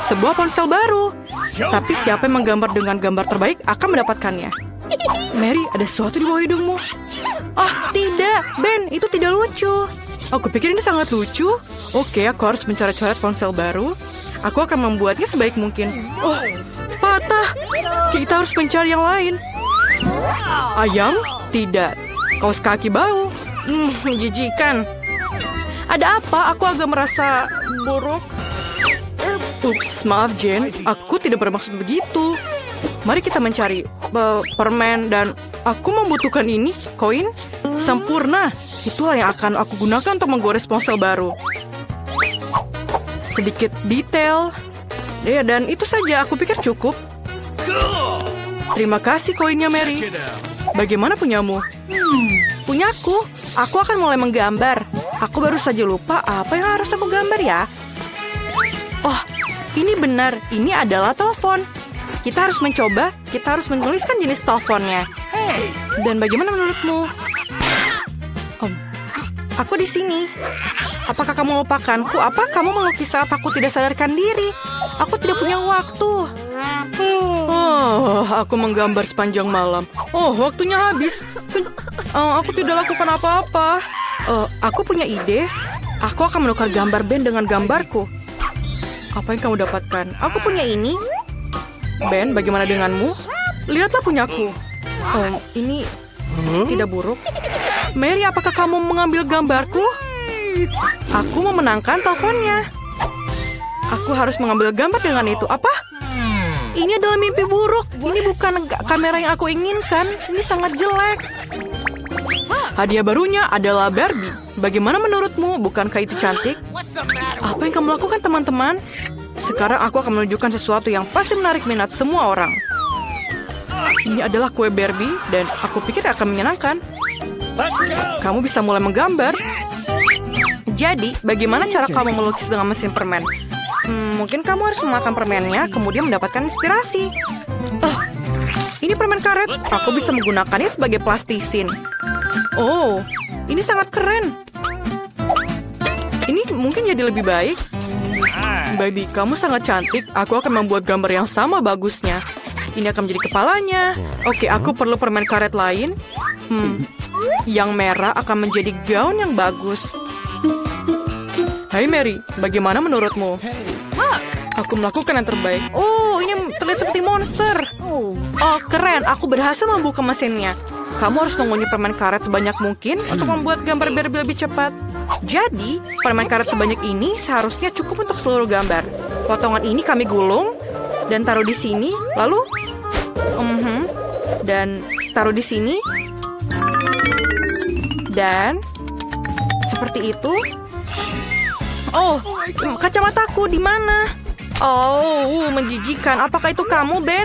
sebuah ponsel baru. Tapi siapa yang menggambar dengan gambar terbaik akan mendapatkannya. Mary, ada sesuatu di bawah hidungmu. Ah, tidak. Ben, itu tidak lucu. Aku pikir ini sangat lucu. Oke, aku harus mencoret-coret ponsel baru. Aku akan membuatnya sebaik mungkin. Oh, patah. Kita harus mencari yang lain. Ayam? Tidak. Kaos kaki bau. Menjijikan. Ada apa? Aku agak merasa buruk. Ups, maaf Jane. Aku tidak bermaksud begitu. Mari kita mencari permen dan aku membutuhkan ini, koin. Sempurna. Itulah yang akan aku gunakan untuk menggores ponsel baru. Sedikit detail. Ya, dan itu saja. Aku pikir cukup. Terima kasih koinnya, Mary. Bagaimana punyamu? Punyaku. Aku akan mulai menggambar. Aku baru saja lupa apa yang harus aku gambar ya. Oh, ini benar. Ini adalah telepon. Kita harus mencoba. Kita harus menuliskan jenis teleponnya. Dan bagaimana menurutmu? Aku di sini. Apakah kamu melupakanku? Apa kamu melukis saat aku tidak sadarkan diri? Aku tidak punya waktu. Aku menggambar sepanjang malam. Oh, waktunya habis. Aku tidak lakukan apa-apa. Aku punya ide. Aku akan menukar gambar Ben dengan gambarku. Apa yang kamu dapatkan? Aku punya ini. Ben, bagaimana denganmu? Lihatlah punyaku. Ini tidak buruk. Mary, apakah kamu mengambil gambarku? Aku memenangkan teleponnya. Aku harus mengambil gambar dengan itu. Apa? Ini adalah mimpi buruk. Ini bukan kamera yang aku inginkan. Ini sangat jelek. Hadiah barunya adalah Barbie. Bagaimana menurutmu? Bukankah itu cantik? Apa yang kamu lakukan, teman-teman? Sekarang aku akan menunjukkan sesuatu yang pasti menarik minat semua orang. Ini adalah kue Barbie dan aku pikir akan menyenangkan. Kamu bisa mulai menggambar. Jadi, bagaimana cara kamu melukis dengan mesin permen? Mungkin kamu harus memakan permennya, kemudian mendapatkan inspirasi. Ini permen karet. Aku bisa menggunakannya sebagai plastisin. Oh, ini sangat keren. Ini mungkin jadi lebih baik. Baby, kamu sangat cantik. Aku akan membuat gambar yang sama bagusnya. Ini akan menjadi kepalanya. Oke, aku perlu permen karet lain. Yang merah akan menjadi gaun yang bagus. Hai Mary, bagaimana menurutmu? Aku melakukan yang terbaik. Oh, ini terlihat seperti monster. Oh, keren. Aku berhasil membuka mesinnya. Kamu harus mengunyah permen karet sebanyak mungkin untuk membuat gambar Barbie lebih cepat. Jadi, permen karet sebanyak ini seharusnya cukup untuk seluruh gambar. Potongan ini kami gulung dan taruh di sini. Lalu, dan taruh di sini. Dan seperti itu. Oh, kacamataku di mana? Oh, menjijikan. Apakah itu kamu, Ben?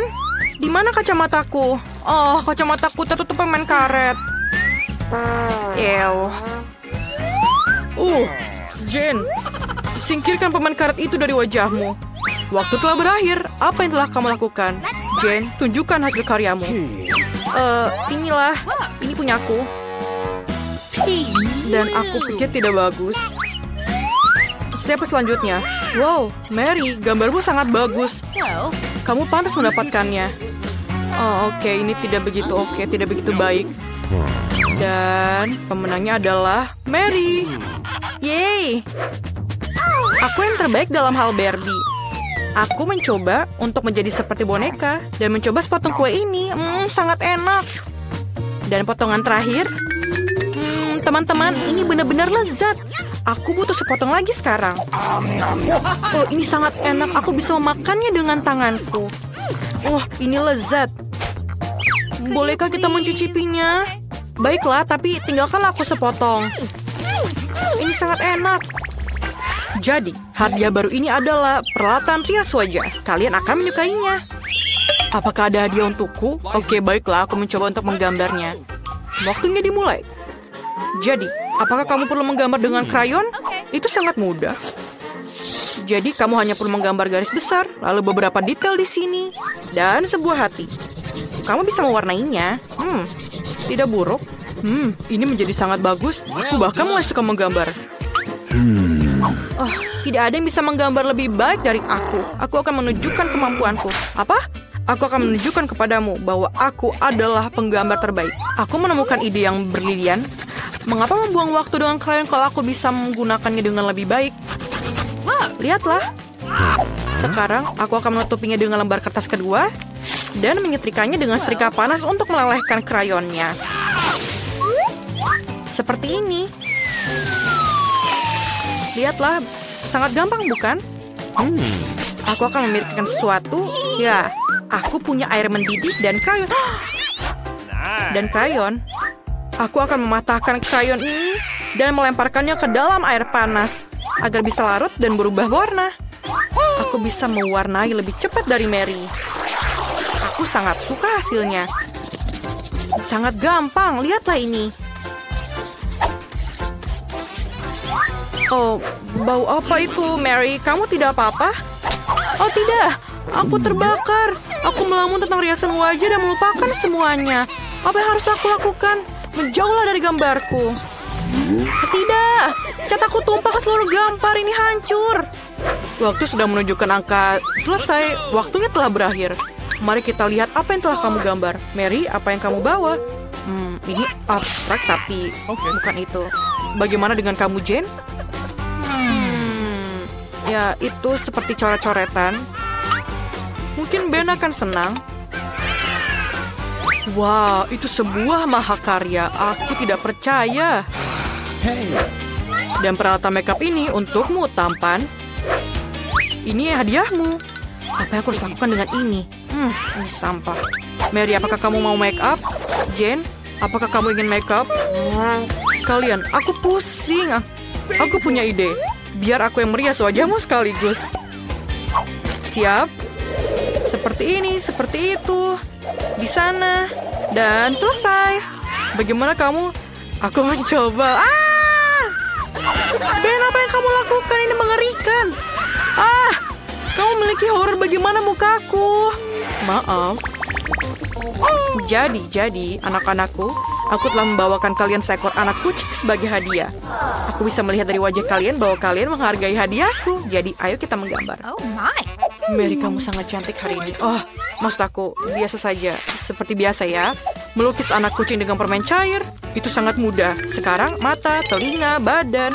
Di mana kacamataku? Oh, kacamataku tertutup permen karet. Ew. Jen, singkirkan permen karet itu dari wajahmu. Waktu telah berakhir. Apa yang telah kamu lakukan? Jen, tunjukkan hasil karyamu. Inilah. Ini punyaku. Dan aku pikir tidak bagus. Siapa selanjutnya? Wow, Mary, gambarmu sangat bagus. Kamu pantas mendapatkannya. Oh, oke, ini tidak begitu tidak begitu baik. Dan pemenangnya adalah Mary. Yeay. Aku yang terbaik dalam hal Barbie. Aku mencoba untuk menjadi seperti boneka dan mencoba sepotong kue ini. Sangat enak. Dan potongan terakhir. Teman-teman, ini benar-benar lezat. Aku butuh sepotong lagi sekarang. Oh, ini sangat enak. Aku bisa memakannya dengan tanganku. Wah, ini lezat. Bolehkah kita mencicipinya? Baiklah, tapi tinggalkanlah aku sepotong. Ini sangat enak. Jadi, hadiah baru ini adalah peralatan rias wajah. Kalian akan menyukainya. Apakah ada hadiah untukku? Oke, baiklah, aku mencoba untuk menggambarnya. Waktunya dimulai. Jadi, apakah kamu perlu menggambar dengan krayon? Itu sangat mudah. Jadi, kamu hanya perlu menggambar garis besar, lalu beberapa detail di sini, dan sebuah hati. Kamu bisa mewarnainya. Tidak buruk. Ini menjadi sangat bagus. Aku bahkan mulai suka menggambar. Oh, tidak ada yang bisa menggambar lebih baik dari aku. Aku akan menunjukkan kemampuanku. Apa? Aku akan menunjukkan kepadamu bahwa aku adalah penggambar terbaik. Aku menemukan ide yang berlilian. Mengapa membuang waktu dengan krayon kalau aku bisa menggunakannya dengan lebih baik? Lihatlah. Sekarang aku akan menutupinya dengan lembar kertas kedua dan menyetrikanya dengan setrika panas untuk melelehkan krayonnya. Seperti ini. Lihatlah, sangat gampang bukan? Aku akan memikirkan sesuatu. Ya, aku punya air mendidih dan krayon. Dan krayon. Aku akan mematahkan krayon ini dan melemparkannya ke dalam air panas agar bisa larut dan berubah warna. Aku bisa mewarnai lebih cepat dari Mary. Aku sangat suka hasilnya. Sangat gampang, lihatlah ini. Oh, bau apa itu, Mary? Kamu tidak apa-apa? Oh tidak, aku terbakar. Aku melamun tentang riasan wajah dan melupakan semuanya. Apa yang harus aku lakukan? Menjauhlah dari gambarku. Tidak, cat aku tumpah ke seluruh gambar. Ini hancur. Waktu sudah menunjukkan angka selesai. Waktunya telah berakhir. Mari kita lihat apa yang telah kamu gambar. Mary, apa yang kamu bawa? Ini abstrak tapi bukan itu. Bagaimana dengan kamu, Jane? Ya, itu seperti coret-coretan. Mungkin Ben akan senang. Wow, itu sebuah mahakarya. Aku tidak percaya. Dan peralatan makeup ini untukmu, tampan. Ini hadiahmu. Apa yang aku harus lakukan dengan ini? Ini sampah. Mary, apakah kamu mau makeup? Jane, apakah kamu ingin makeup? Kalian, aku pusing. Aku punya ide. Biar aku yang merias wajahmu sekaligus. Siap? Seperti ini, seperti itu. Di sana. Dan selesai. Bagaimana kamu? Aku mencoba. Ben, apa yang kamu lakukan? Ini mengerikan. Kamu memiliki horor. Bagaimana mukaku? Maaf. Jadi, anak-anakku, aku telah membawakan kalian seekor anak kucing sebagai hadiah. Aku bisa melihat dari wajah kalian bahwa kalian menghargai hadiahku. Jadi, ayo kita menggambar. Oh my. Mary, kamu sangat cantik hari ini. Oh, maksud aku, biasa saja. Seperti biasa ya. Melukis anak kucing dengan permen cair. Itu sangat mudah. Sekarang, mata, telinga, badan.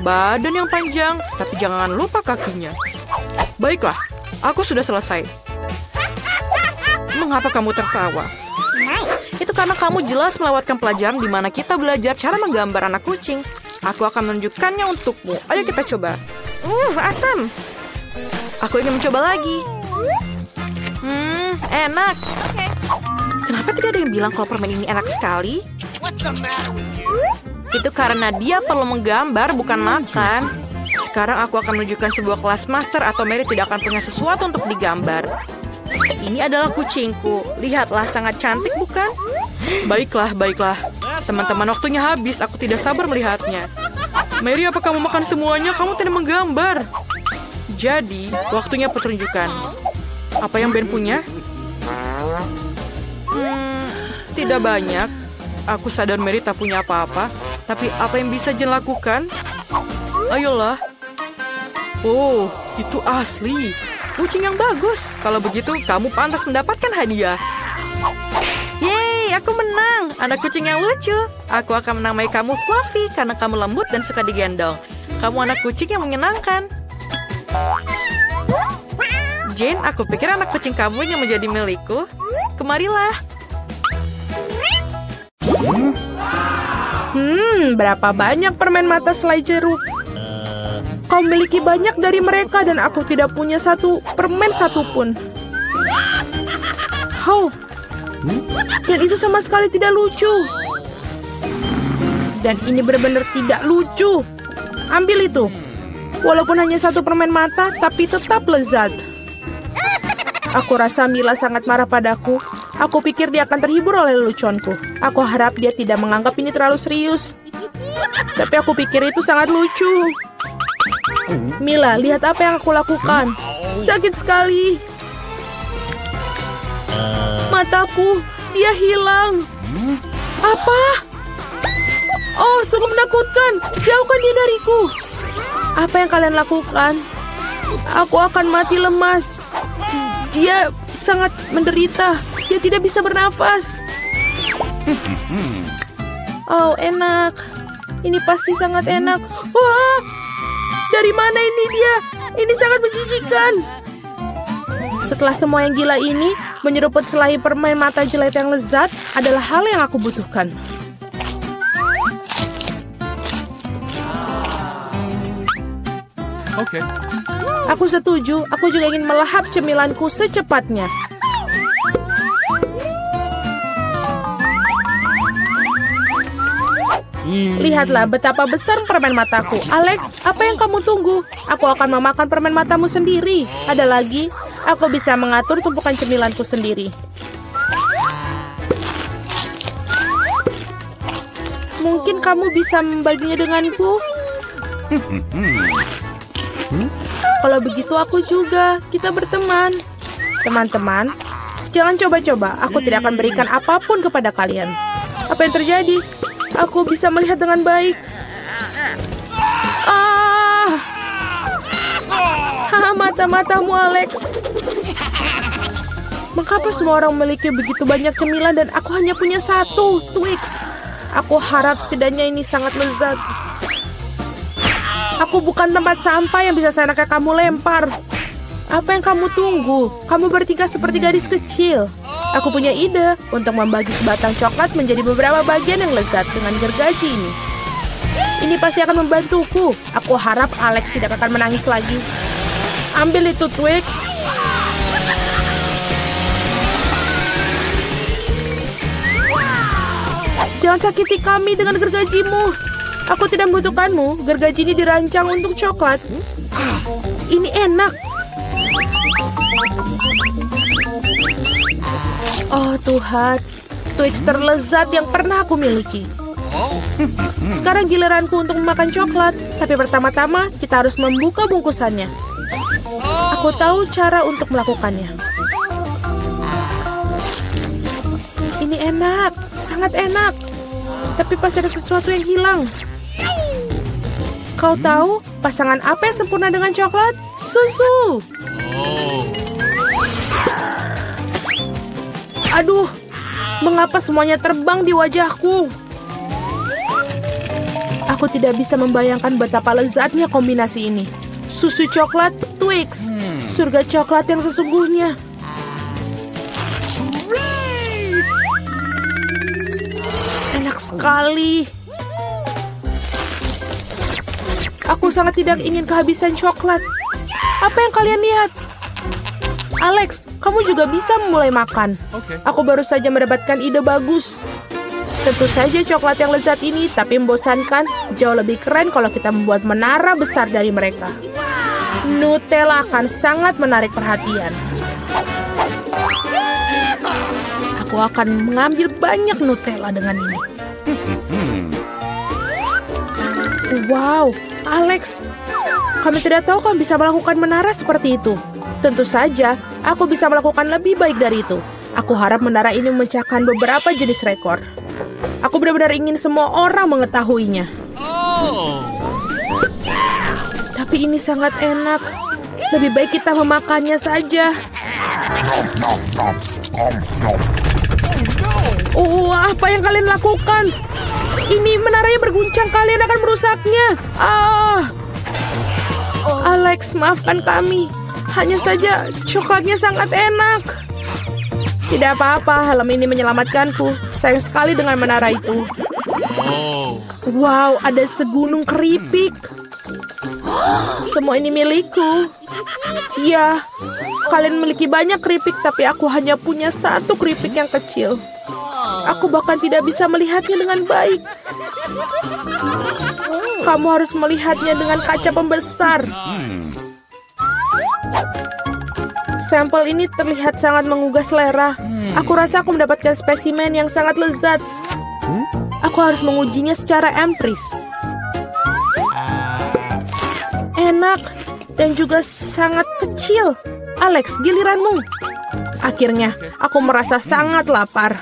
Badan yang panjang, tapi jangan lupa kakinya. Baiklah, aku sudah selesai. Mengapa kamu tertawa? Itu karena kamu jelas melewatkan pelajaran di mana kita belajar cara menggambar anak kucing. Aku akan menunjukkannya untukmu. Ayo kita coba. Asam. Aku ingin mencoba lagi. Enak. Kenapa tidak ada yang bilang kalau permen ini enak sekali? Itu karena dia perlu menggambar, bukan makan. Sekarang aku akan menunjukkan sebuah kelas master atau Mary tidak akan punya sesuatu untuk digambar. Ini adalah kucingku. Lihatlah, sangat cantik bukan? Baiklah. Teman-teman, waktunya habis. Aku tidak sabar melihatnya. Mary, apa kamu makan semuanya? Kamu tidak menggambar. Jadi, waktunya pertunjukan. Apa yang Ben punya? Tidak banyak. Aku sadar Mary tak punya apa-apa. Tapi apa yang bisa Jen lakukan? Ayolah. Oh, itu asli. Kucing yang bagus. Kalau begitu, kamu pantas mendapatkan hadiah. Yeay, aku menang. Anak kucing yang lucu. Aku akan menamai kamu Fluffy karena kamu lembut dan suka digendong. Kamu anak kucing yang menyenangkan. Jane, aku pikir anak kucing kamu yang menjadi milikku. Kemarilah. Berapa banyak permen mata selai jeruk? Kau memiliki banyak dari mereka dan aku tidak punya satu permen satupun. Dan itu sama sekali tidak lucu. Dan ini benar-benar tidak lucu. Ambil itu. Walaupun hanya satu permen mata, tapi tetap lezat. Aku rasa Mila sangat marah padaku. Aku pikir dia akan terhibur oleh leluconku. Aku harap dia tidak menganggap ini terlalu serius. Tapi aku pikir itu sangat lucu. Mila, lihat apa yang aku lakukan. Sakit sekali. Mataku, dia hilang. Apa? Oh, sungguh menakutkan. Jauhkan dia dariku. Apa yang kalian lakukan? Aku akan mati lemas. Dia sangat menderita. Dia tidak bisa bernafas. Oh, enak. Ini pasti sangat enak. Wah, dari mana ini dia? Ini sangat menjijikan. Setelah semua yang gila ini, menyeruput selai permen mata jelek yang lezat adalah hal yang aku butuhkan. Oke. Aku setuju, aku juga ingin melahap cemilanku secepatnya. Lihatlah betapa besar permen mataku. Alex, apa yang kamu tunggu? Aku akan memakan permen matamu sendiri. Ada lagi, aku bisa mengatur tumpukan cemilanku sendiri. Mungkin kamu bisa membaginya denganku? Kalau begitu aku juga. Kita berteman. Teman-teman, jangan coba-coba. Aku tidak akan berikan apapun kepada kalian. Apa yang terjadi? Aku bisa melihat dengan baik. Mata-matamu, Alex. Mengapa semua orang memiliki begitu banyak cemilan dan aku hanya punya satu, Twix? Aku harap setidaknya ini sangat lezat. Aku bukan tempat sampah yang bisa seenaknya kamu lempar. Apa yang kamu tunggu? Kamu bertingkah seperti gadis kecil. Aku punya ide untuk membagi sebatang coklat menjadi beberapa bagian yang lezat dengan gergaji ini. Ini pasti akan membantuku. Aku harap Alex tidak akan menangis lagi. Ambil itu, Twix. Jangan sakiti kami dengan gergajimu. Aku tidak membutuhkanmu. Gergaji ini dirancang untuk coklat. Ini enak. Oh Tuhan, Twix terlezat yang pernah aku miliki. Sekarang giliranku untuk memakan coklat. Tapi pertama-tama kita harus membuka bungkusannya. Aku tahu cara untuk melakukannya. Ini enak, sangat enak. Tapi pasti ada sesuatu yang hilang. Kau tahu pasangan apa yang sempurna dengan coklat? Susu. Aduh, mengapa semuanya terbang di wajahku? Aku tidak bisa membayangkan betapa lezatnya kombinasi ini. Susu coklat, Twix. Surga coklat yang sesungguhnya. Enak sekali. Aku sangat tidak ingin kehabisan coklat. Apa yang kalian lihat? Alex, kamu juga bisa mulai makan. Aku baru saja mendapatkan ide bagus. Tentu saja coklat yang lezat ini, tapi membosankan. Jauh lebih keren kalau kita membuat menara besar dari mereka. Nutella akan sangat menarik perhatian. Aku akan mengambil banyak Nutella dengan ini. Wow, Alex, kami tidak tahu kamu bisa melakukan menara seperti itu. Tentu saja, aku bisa melakukan lebih baik dari itu. Aku harap menara ini memecahkan beberapa jenis rekor. Aku benar-benar ingin semua orang mengetahuinya. Tapi ini sangat enak. Lebih baik kita memakannya saja. Oh, apa yang kalian lakukan? Ini menaranya berguncang, kalian akan merusaknya. Alex, maafkan kami. Hanya saja coklatnya sangat enak. Tidak apa-apa, helm ini menyelamatkanku. Sayang sekali dengan menara itu. Wow, ada segunung keripik. Semua ini milikku. Ya, kalian memiliki banyak keripik, tapi aku hanya punya satu keripik yang kecil. Aku bahkan tidak bisa melihatnya dengan baik. Kamu harus melihatnya dengan kaca pembesar. Sampel ini terlihat sangat menggugah selera. Aku rasa aku mendapatkan spesimen yang sangat lezat. Aku harus mengujinya secara empiris. Enak dan juga sangat kecil. Alex, giliranmu. Akhirnya, aku merasa sangat lapar.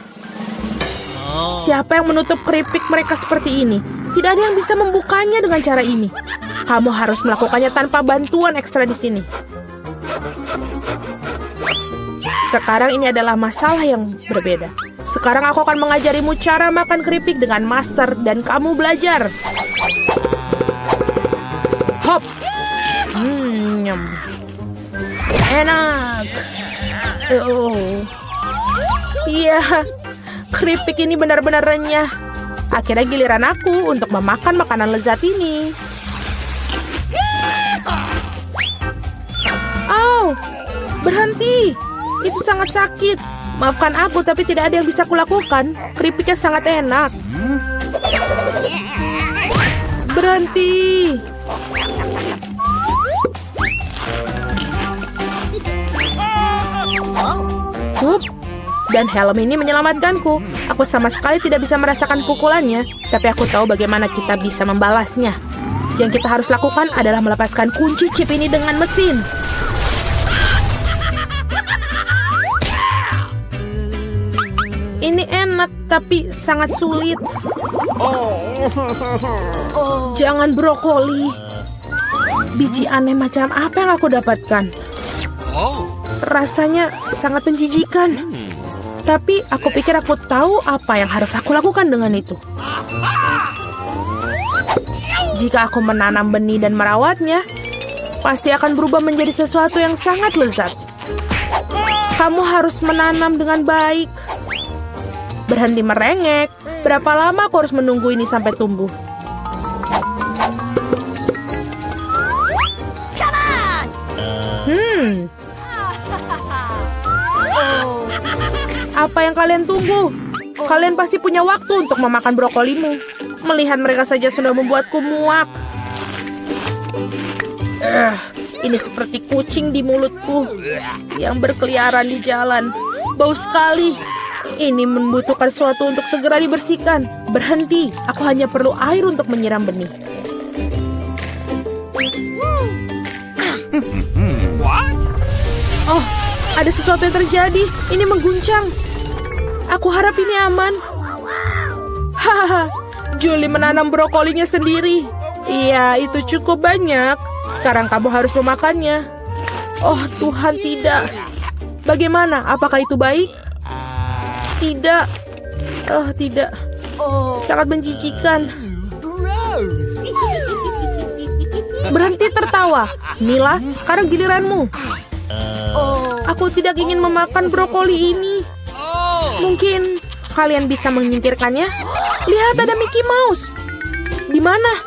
Siapa yang menutup keripik mereka seperti ini? Tidak ada yang bisa membukanya dengan cara ini. Kamu harus melakukannya tanpa bantuan ekstra di sini. Sekarang ini adalah masalah yang berbeda. Sekarang aku akan mengajarimu cara makan keripik dengan master dan kamu belajar. Hop. Nyam. Enak. Oh. Iya. Keripik ini benar-benar renyah. Akhirnya giliran aku untuk memakan makanan lezat ini. Au. Berhenti. Itu sangat sakit. Maafkan aku, tapi tidak ada yang bisa kulakukan. Keripiknya sangat enak. Berhenti. Hup. Dan helm ini menyelamatkanku. Aku sama sekali tidak bisa merasakan pukulannya, tapi aku tahu bagaimana kita bisa membalasnya. Yang kita harus lakukan adalah melepaskan kunci chip ini dengan mesin. Ini enak, tapi sangat sulit. Jangan brokoli. Biji aneh macam apa yang aku dapatkan? Rasanya sangat menjijikan. Tapi aku pikir aku tahu apa yang harus aku lakukan dengan itu. Jika aku menanam benih dan merawatnya, pasti akan berubah menjadi sesuatu yang sangat lezat. Kamu harus menanam dengan baik. Berhenti merengek. Berapa lama aku harus menunggu ini sampai tumbuh? Apa yang kalian tunggu? Kalian pasti punya waktu untuk memakan brokolimu. Melihat mereka saja sudah membuatku muak. Ini seperti kucing di mulutku yang berkeliaran di jalan. Bau sekali. Ini membutuhkan sesuatu untuk segera dibersihkan. Berhenti, aku hanya perlu air untuk menyiram benih. Oh, ada sesuatu yang terjadi. Ini mengguncang. Aku harap ini aman. Hahaha, Julie menanam brokolinya sendiri. Iya, itu cukup banyak. Sekarang kamu harus memakannya. Oh Tuhan, tidak. Bagaimana? Apakah itu baik? Tidak. Oh, tidak. Sangat menjijikan. Berhenti tertawa. Mila, sekarang giliranmu. Aku tidak ingin memakan brokoli ini. Mungkin kalian bisa menyingkirkannya? Lihat, ada Mickey Mouse. Di mana?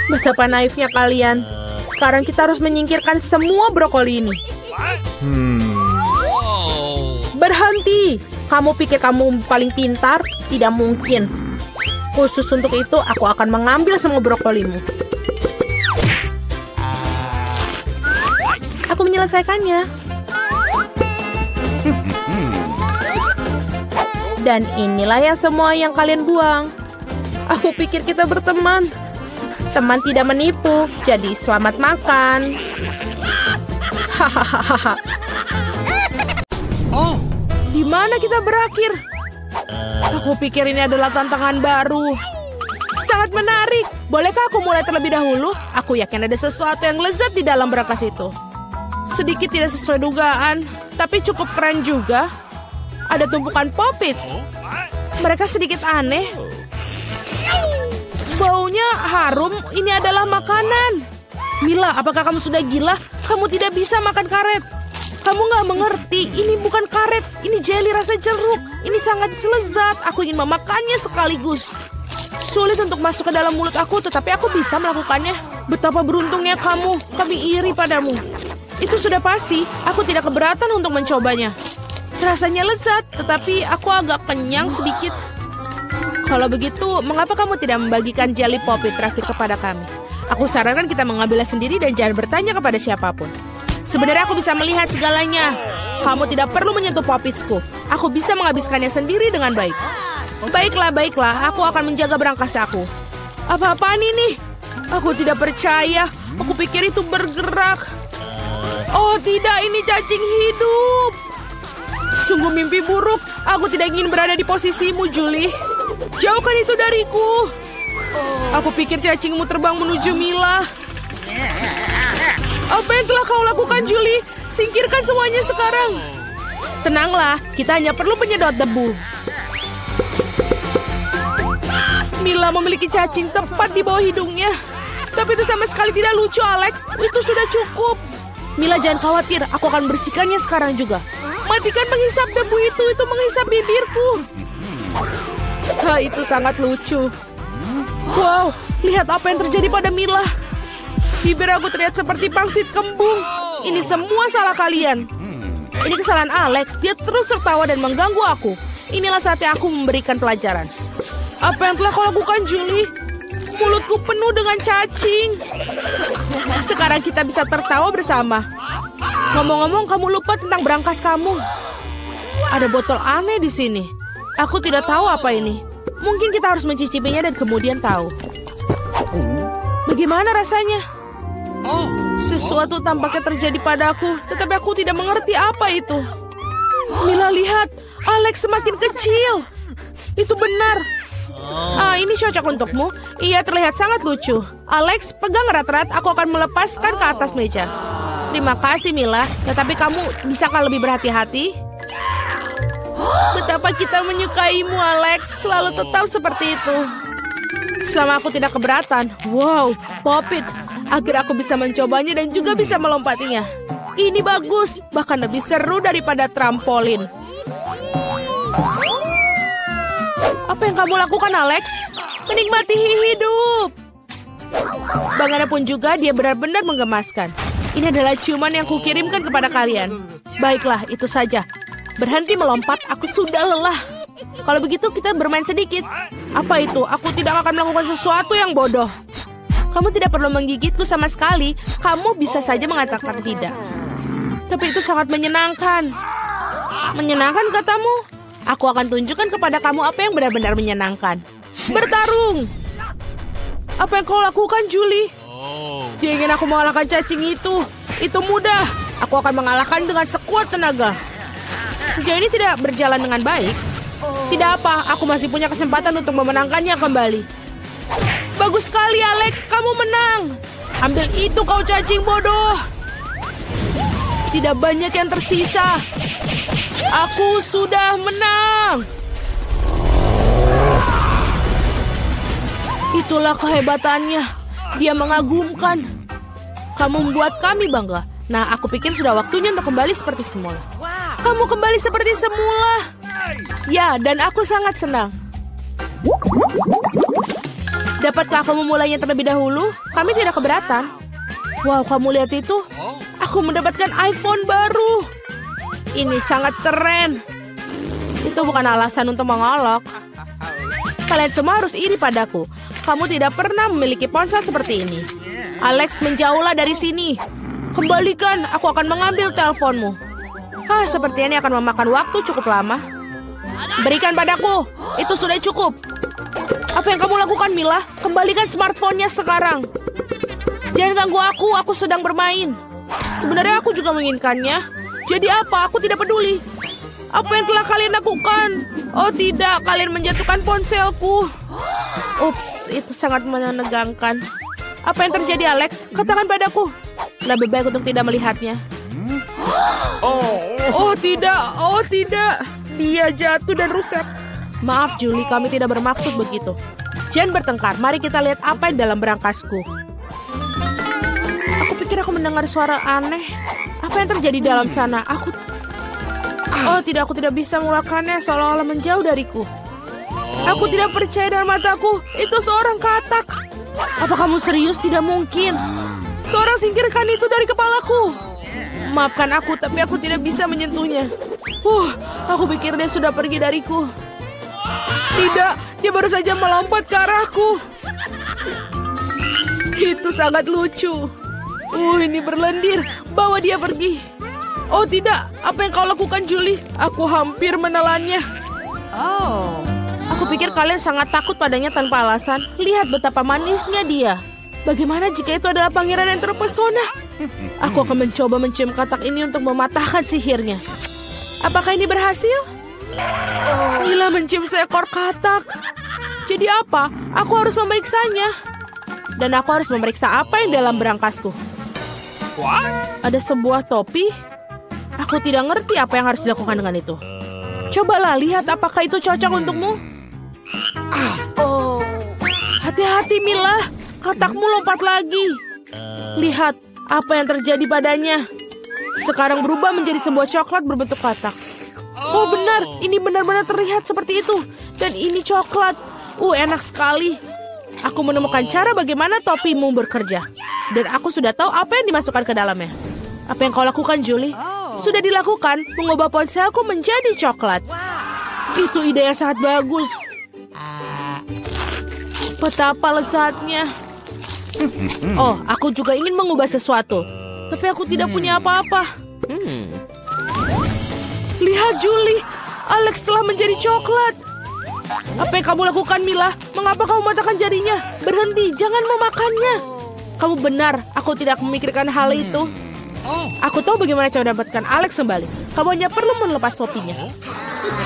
Betapa naifnya kalian. Sekarang kita harus menyingkirkan semua brokoli ini. Berhenti. Kamu pikir kamu paling pintar? Tidak mungkin. Khusus untuk itu, aku akan mengambil semua brokolimu. Aku menyelesaikannya. Dan inilah yang semua yang kalian buang. Aku pikir kita berteman. Teman tidak menipu, jadi selamat makan. Hahaha. Di mana kita berakhir? Aku pikir ini adalah tantangan baru. Sangat menarik. Bolehkah aku mulai terlebih dahulu? Aku yakin ada sesuatu yang lezat di dalam berkas itu. Sedikit tidak sesuai dugaan, tapi cukup keren juga. Ada tumpukan Poppits. Mereka sedikit aneh. Baunya harum. Ini adalah makanan. Mila, apakah kamu sudah gila? Kamu tidak bisa makan karet. Kamu nggak mengerti, ini bukan karet, ini jelly rasa jeruk. Ini sangat lezat, aku ingin memakannya sekaligus. Sulit untuk masuk ke dalam mulut aku, tetapi aku bisa melakukannya. Betapa beruntungnya kamu, kami iri padamu. Itu sudah pasti, aku tidak keberatan untuk mencobanya. Rasanya lezat, tetapi aku agak kenyang sedikit. Kalau begitu, mengapa kamu tidak membagikan jelly Poppit terakhir kepada kami? Aku sarankan kita mengambilnya sendiri dan jangan bertanya kepada siapapun. Sebenarnya aku bisa melihat segalanya. Kamu tidak perlu menyentuh Poppitsku. Aku bisa menghabiskannya sendiri dengan baik. Baiklah. Aku akan menjaga berangkas aku. Apa-apaan ini? Aku tidak percaya. Aku pikir itu bergerak. Oh tidak, ini cacing hidup. Sungguh mimpi buruk. Aku tidak ingin berada di posisimu, Julie. Jauhkan itu dariku. Aku pikir cacingmu terbang menuju Mila. Apa yang telah kau lakukan, Julie? Singkirkan semuanya sekarang. Tenanglah, kita hanya perlu penyedot debu. Mila memiliki cacing tepat di bawah hidungnya. Tapi itu sama sekali tidak lucu, Alex. Itu sudah cukup. Mila, jangan khawatir, aku akan bersihkannya sekarang juga. Matikan menghisap debu itu menghisap bibirku. Itu sangat lucu. Wow, lihat apa yang terjadi pada Mila. Bibir aku terlihat seperti pangsit kembung. Ini semua salah kalian. Ini kesalahan Alex, dia terus tertawa dan mengganggu aku. Inilah saatnya aku memberikan pelajaran. Apa yang telah kau lakukan, Julie? Mulutku penuh dengan cacing. Sekarang kita bisa tertawa bersama. Ngomong-ngomong, kamu lupa tentang brankas kamu. Ada botol aneh di sini. Aku tidak tahu apa ini. Mungkin kita harus mencicipinya dan kemudian tahu. Bagaimana rasanya? Sesuatu tampaknya terjadi padaku, tetapi aku tidak mengerti apa itu. Mila, lihat. Alex semakin kecil. Itu benar. Ini cocok untukmu. Ia terlihat sangat lucu. Alex, pegang erat-erat. Aku akan melepaskan ke atas meja. Terima kasih, Mila. Tetapi kamu bisakah lebih berhati-hati? Betapa kita menyukaimu, Alex. Selalu tetap seperti itu. Selama aku tidak keberatan. Wow, Pop-It. Agar aku bisa mencobanya dan juga bisa melompatinya. Ini bagus. Bahkan lebih seru daripada trampolin. Apa yang kamu lakukan, Alex? Menikmati hidup. Bagaimanapun juga, dia benar-benar menggemaskan. Ini adalah ciuman yang kukirimkan kepada kalian. Baiklah, itu saja. Berhenti melompat, aku sudah lelah. Kalau begitu, kita bermain sedikit. Apa itu? Aku tidak akan melakukan sesuatu yang bodoh. Kamu tidak perlu menggigitku sama sekali. Kamu bisa saja mengatakan tidak. Tapi itu sangat menyenangkan. Menyenangkan katamu? Aku akan tunjukkan kepada kamu apa yang benar-benar menyenangkan. Bertarung! Apa yang kau lakukan, Julie? Dia ingin aku mengalahkan cacing itu. Itu mudah. Aku akan mengalahkan dengan sekuat tenaga. Sejauh ini tidak berjalan dengan baik. Tidak apa, aku masih punya kesempatan untuk memenangkannya kembali. Bagus sekali, Alex. Kamu menang. Ambil itu, kau cacing bodoh. Tidak banyak yang tersisa. Aku sudah menang. Itulah kehebatannya. Dia mengagumkan. Kamu membuat kami bangga. Nah, aku pikir sudah waktunya untuk kembali seperti semula. Kamu kembali seperti semula. Ya, dan aku sangat senang. Dapatkah aku memulainya terlebih dahulu? Kami tidak keberatan. Wow, kamu lihat itu? Aku mendapatkan iPhone baru. Ini sangat keren. Itu bukan alasan untuk mengolok. Kalian semua harus iri padaku. Kamu tidak pernah memiliki ponsel seperti ini. Alex, menjauhlah dari sini. Kembalikan, aku akan mengambil teleponmu. Sepertinya ini akan memakan waktu cukup lama. Berikan padaku. Itu sudah cukup. Apa yang kamu lakukan, Mila? Kembalikan smartphone-nya sekarang. Jangan ganggu aku sedang bermain. Sebenarnya aku juga menginginkannya. Jadi apa? Aku tidak peduli. Apa yang telah kalian lakukan? Oh tidak, kalian menjatuhkan ponselku. Ups, itu sangat menegangkan. Apa yang terjadi, Alex? Katakan padaku. Lebih baik untuk tidak melihatnya. Oh tidak. Dia jatuh dan rusak. Maaf, Julie, kami tidak bermaksud begitu. Jangan bertengkar, mari kita lihat apa yang dalam berangkasku. Aku pikir aku mendengar suara aneh. Apa yang terjadi dalam sana? Aku tidak bisa melakukannya, seolah-olah menjauh dariku. Aku tidak percaya dengan mataku. Itu seorang katak. Apa kamu serius? Tidak mungkin. Seorang singkirkan itu dari kepalaku. Maafkan aku, tapi aku tidak bisa menyentuhnya. Aku pikir dia sudah pergi dariku. Tidak, dia baru saja melompat ke arahku. Itu sangat lucu. Ini berlendir. Bawa dia pergi. Oh tidak, apa yang kau lakukan, Julie? Aku hampir menelannya. Aku pikir kalian sangat takut padanya tanpa alasan. Lihat betapa manisnya dia. Bagaimana jika itu adalah pangeran yang terpesona? Aku akan mencoba mencium katak ini untuk mematahkan sihirnya. Apakah ini berhasil? Mila mencium seekor katak. Jadi apa? Aku harus memeriksanya. Dan aku harus memeriksa apa yang dalam berangkasku. Ada sebuah topi. Aku tidak ngerti apa yang harus dilakukan dengan itu. Cobalah lihat apakah itu cocok untukmu. Hati-hati Mila, katakmu lompat lagi. Lihat apa yang terjadi padanya. Sekarang berubah menjadi sebuah coklat berbentuk katak. Oh benar, ini benar-benar terlihat seperti itu. Dan ini coklat. Enak sekali. Aku menemukan cara bagaimana topimu bekerja. Dan aku sudah tahu apa yang dimasukkan ke dalamnya. Apa yang kau lakukan, Julie? Sudah dilakukan, mengubah ponselku menjadi coklat. Itu ide yang sangat bagus. Betapa lezatnya. Oh, aku juga ingin mengubah sesuatu. Tapi aku tidak punya apa-apa. Lihat, Julie. Alex telah menjadi coklat. Apa yang kamu lakukan, Mila? Mengapa kamu mematahkan jarinya? Berhenti, jangan memakannya. Kamu benar, aku tidak memikirkan hal itu. Aku tahu bagaimana cara mendapatkan Alex kembali. Kamu hanya perlu melepas topinya.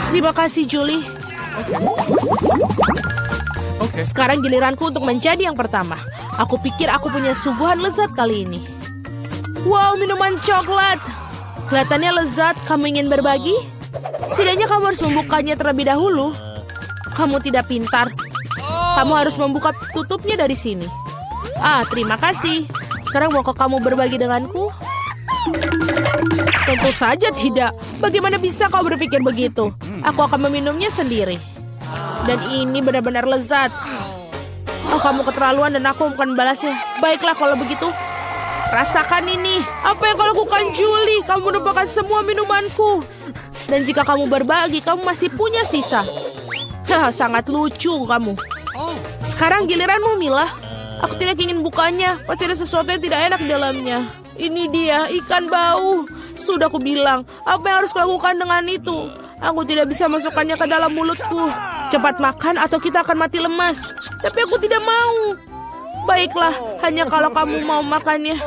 Terima kasih, Julie. Sekarang giliranku untuk menjadi yang pertama. Aku pikir aku punya suguhan lezat kali ini. Wow, minuman coklat. Kelihatannya lezat. Kamu ingin berbagi? Setidaknya kamu harus membukanya terlebih dahulu. Kamu tidak pintar. Kamu harus membuka tutupnya dari sini. Terima kasih. Sekarang maukah kamu berbagi denganku? Tentu saja tidak. Bagaimana bisa kau berpikir begitu? Aku akan meminumnya sendiri. Dan ini benar-benar lezat. Kamu keterlaluan dan aku bukan membalasnya. Baiklah kalau begitu. Rasakan ini. Apa yang kau lakukan, Julie? Kamu menumpahkan semua minumanku. Dan jika kamu berbagi, kamu masih punya sisa. Sangat lucu kamu. Sekarang giliranmu, Mila. Aku tidak ingin bukanya. Pasti ada sesuatu yang tidak enak di dalamnya. Ini dia, ikan bau. Sudah aku bilang, apa yang harus kulakukan dengan itu? Aku tidak bisa masukkannya ke dalam mulutku. Cepat makan atau kita akan mati lemas. Tapi aku tidak mau. Baiklah, hanya kalau kamu mau makannya.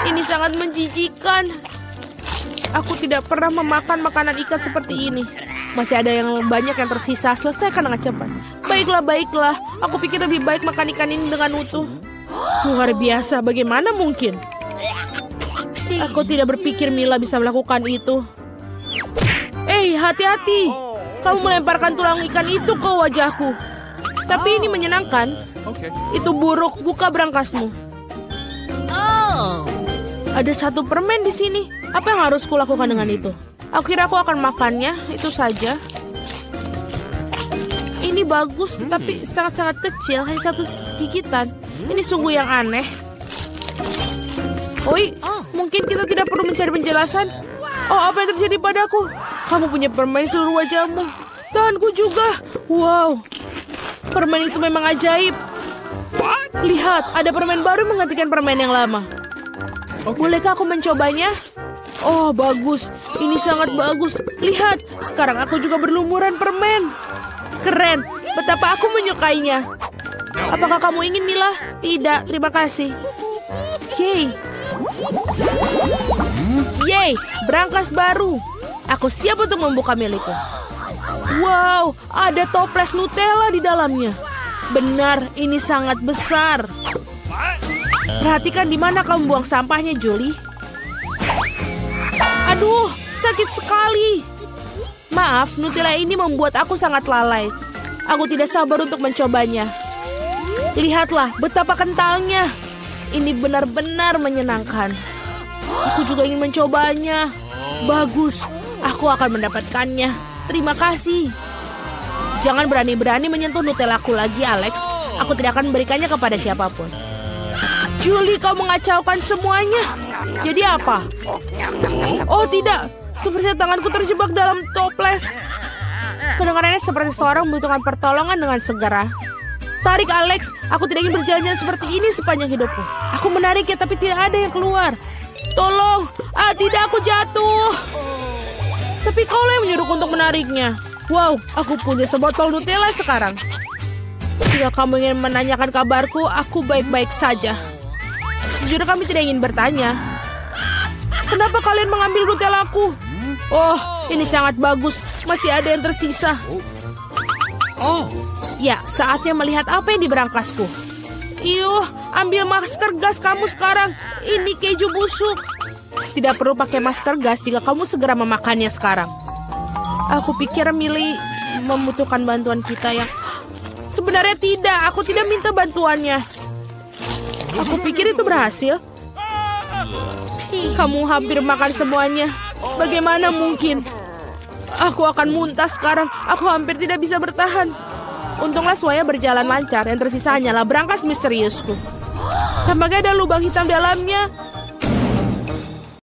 Ini sangat menjijikan. Aku tidak pernah memakan makanan ikan seperti ini. Masih ada yang banyak yang tersisa. Selesaikan dengan cepat. Baiklah. Aku pikir lebih baik makan ikan ini dengan utuh. Luar biasa, bagaimana mungkin? Aku tidak berpikir Mila bisa melakukan itu. Hati-hati. Kamu melemparkan tulang ikan itu ke wajahku. Tapi ini menyenangkan. Itu buruk, buka berangkasmu. Ada satu permen di sini. Apa yang harus kulakukan dengan itu? Akhirnya aku akan makannya, itu saja. Ini bagus, tapi sangat-sangat kecil, hanya satu gigitan. Ini sungguh yang aneh. Mungkin kita tidak perlu mencari penjelasan. Apa yang terjadi padaku? Kamu punya permen di seluruh wajahmu. Tanganku juga. Wow, permen itu memang ajaib. Lihat, ada permen baru menggantikan permen yang lama. Bolehkah aku mencobanya? Oh, bagus. Ini sangat bagus. Lihat, sekarang aku juga berlumuran permen. Keren. Betapa aku menyukainya. Apakah kamu ingin, Mila? Tidak, terima kasih. Yeay, berangkas baru. Aku siap untuk membuka milikku. Wow, ada toples Nutella di dalamnya. Benar, ini sangat besar. Perhatikan di mana kamu buang sampahnya, Julie. Aduh, sakit sekali. Maaf, Nutella ini membuat aku sangat lalai. Aku tidak sabar untuk mencobanya. Lihatlah betapa kentalnya. Ini benar-benar menyenangkan. Aku juga ingin mencobanya. Bagus, aku akan mendapatkannya. Terima kasih. Jangan berani-berani menyentuh Nutellaku lagi, Alex. Aku tidak akan memberikannya kepada siapapun. Julie, kau mengacaukan semuanya. Jadi apa? Oh tidak, sepertinya tanganku terjebak dalam toples. Kedengarannya seperti seorang membutuhkan pertolongan dengan segera. Tarik, Alex. Aku tidak ingin berjalan seperti ini sepanjang hidupku. Aku menariknya tapi tidak ada yang keluar. Tolong. Tidak, aku jatuh. Tapi kaulah yang menyuruhku untuk menariknya. Wow, aku punya sebotol Nutella sekarang. Jika kamu ingin menanyakan kabarku, aku baik-baik saja. Sejujurnya kami tidak ingin bertanya. Kenapa kalian mengambil Nutellaku? Oh, ini sangat bagus. Masih ada yang tersisa. Ya, saatnya melihat apa yang di berangkasku. Iyuh, ambil masker gas kamu sekarang. Ini keju busuk. Tidak perlu pakai masker gas jika kamu segera memakannya sekarang. Aku pikir Millie membutuhkan bantuan kita yang... Sebenarnya tidak, aku tidak minta bantuannya. Aku pikir itu berhasil. Kamu hampir makan semuanya. Bagaimana mungkin? Aku akan muntah sekarang. Aku hampir tidak bisa bertahan. Untunglah semuanya berjalan lancar. Yang tersisa hanyalah berangkas misteriusku. Tampaknya ada lubang hitam dalamnya.